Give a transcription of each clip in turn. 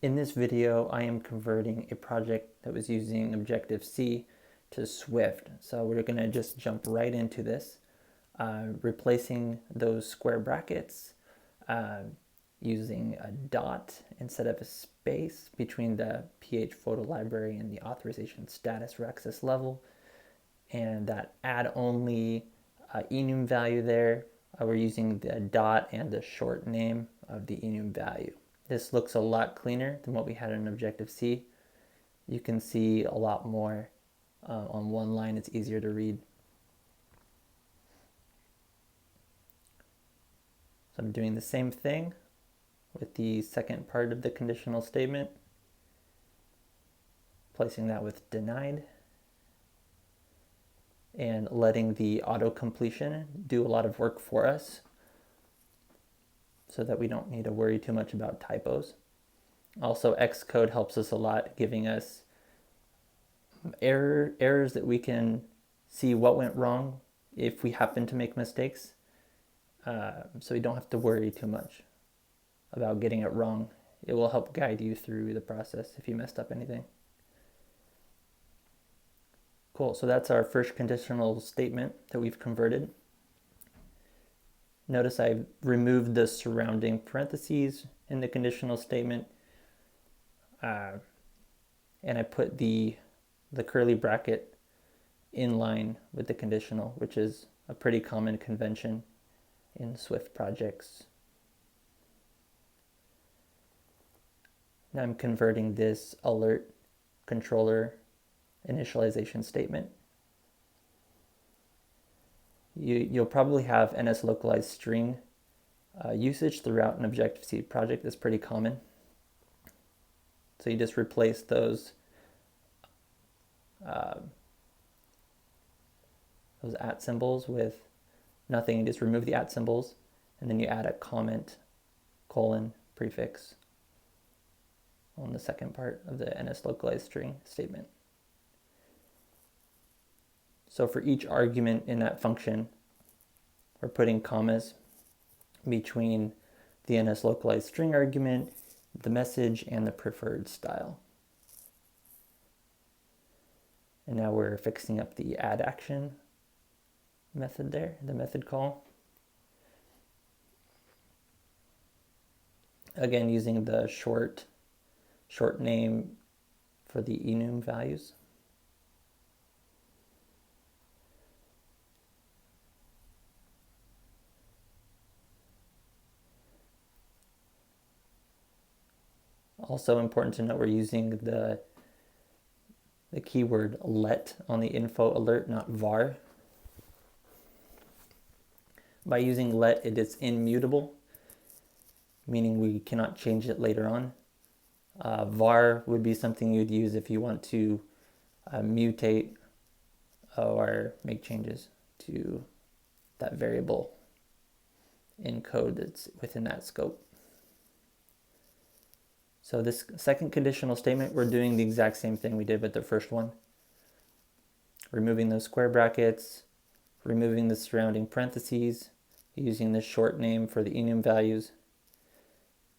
In this video, I am converting a project that was using Objective-C to Swift. So we're going to just jump right into this, replacing those square brackets, using a dot instead of a space between the PHPhotoLibrary and the authorization status or access level, and that add only enum value there. We're using the dot and the short name of the enum value. This looks a lot cleaner than what we had in Objective-C. You can see a lot more on one line. It's easier to read. So I'm doing the same thing with the second part of the conditional statement, placing that with denied, and letting the auto-completion do a lot of work for us so that we don't need to worry too much about typos. Also, Xcode helps us a lot, giving us errors that we can see what went wrong if we happen to make mistakes, so we don't have to worry too much about getting it wrong. It will help guide you through the process if you messed up anything. Cool, so that's our first conditional statement that we've converted. Notice I've removed the surrounding parentheses in the conditional statement, and I put the curly bracket in line with the conditional, which is a pretty common convention in Swift projects. Now I'm converting this alert controller initialization statement. You'll probably have NSLocalizedString usage throughout an Objective-C project. That's pretty common. So you just replace those at symbols with nothing. You just remove the at symbols, and then you add a comment, colon, prefix on the second part of the NSLocalizedString statement. So for each argument in that function, we're putting commas between the NSLocalizedString argument, the message, and the preferred style. And now we're fixing up the add action method there, the method call. Again, using the short name for the enum values. Also important to note, we're using the keyword let on the info alert, not var. By using let, it is immutable, meaning we cannot change it later on. Var would be something you'd use if you want to mutate or make changes to that variable in code that's within that scope. So this second conditional statement, we're doing the exact same thing we did with the first one. Removing those square brackets, removing the surrounding parentheses, using the short name for the enum values,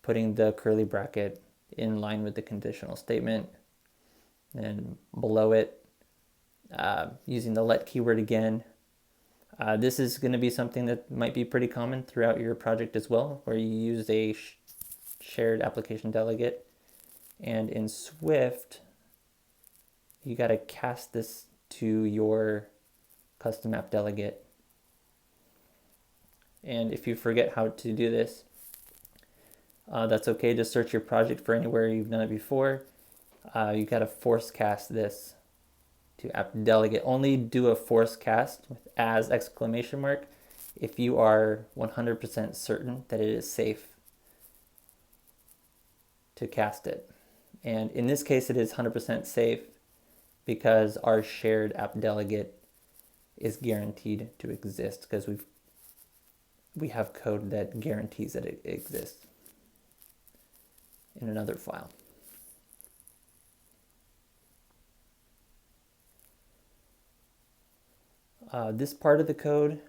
putting the curly bracket in line with the conditional statement, and below it, using the let keyword again. This is going to be something that might be pretty common throughout your project as well, where you use a shared application delegate. And in Swift, you got to cast this to your custom app delegate. And if you forget how to do this, that's okay. Just search your project for anywhere you've done it before. You got to force cast this to app delegate. Only do a force cast with as exclamation mark if you are 100% certain that it is safe to cast it. And in this case, it is 100% safe because our shared app delegate is guaranteed to exist, because we have code that guarantees that it exists in another file. This part of the code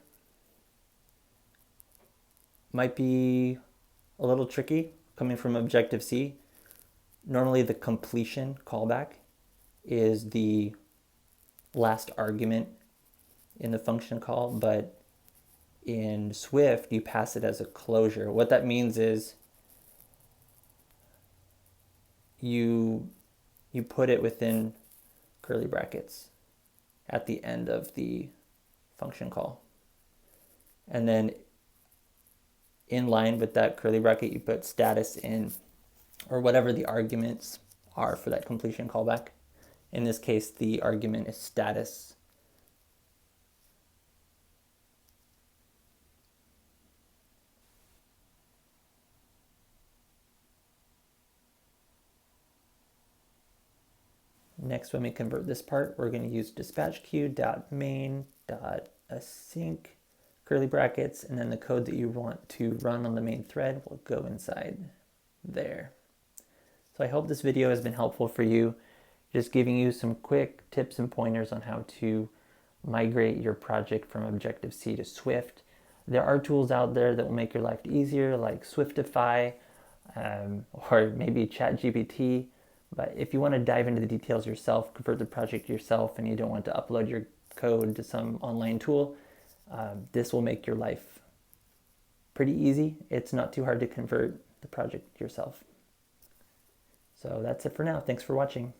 might be a little tricky coming from Objective-C. Normally the completion callback is the last argument in the function call, but in Swift you pass it as a closure. What that means is you put it within curly brackets at the end of the function call. And then in line with that curly bracket, you put status in, or whatever the arguments are for that completion callback. In this case, the argument is status. Next, when we convert this part, we're going to use dispatch-queue.main.async curly brackets, and then the code that you want to run on the main thread will go inside there. So I hope this video has been helpful for you, just giving you some quick tips and pointers on how to migrate your project from Objective-C to Swift. There are tools out there that will make your life easier, like Swiftify or maybe ChatGPT. But if you want to dive into the details yourself, convert the project yourself, and you don't want to upload your code to some online tool, this will make your life pretty easy. It's not too hard to convert the project yourself. So that's it for now. Thanks for watching.